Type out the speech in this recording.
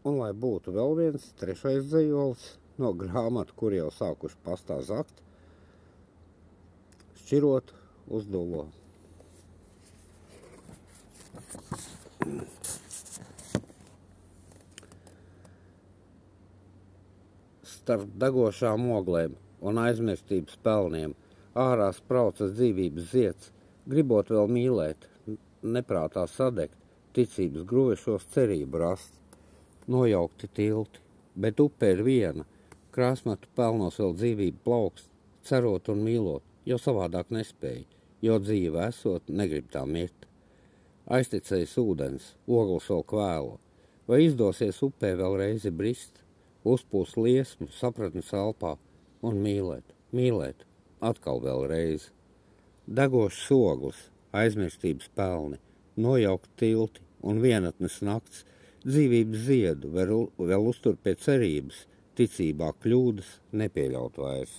Un lai būtu vēl viens trešais dzejolis no grāmatu, kur jau sākuši pastā zakt, šķirot uz dulo. Starp degošām oglēm un aizmirstības pelniem ārā spraucas dzīvības zieds, gribot vēl mīlēt, neprātā sadegt, ticības gruvešos cerību rast. Nojaukti tilti, bet upe ir viena, krāsmatu pelnos vēl dzīvību plaukst, cerot un mīlot, jo savādāk nespēja, jo dzīve esot, negrib tā mirt. Aizticējis ūdens, ogles vēl kvēlo, vai izdosies upē vēl reizi brist, uzpūst liesmu, sapratnes elpā un mīlēt, atkal vēl reizi. Degošs ogles, aizmirstības pelni, nojaukt tilti un vienatnes nakts, dzīvības ziedu vēl uztur pie cerības, ticībā kļūdas nepieļaut vairs.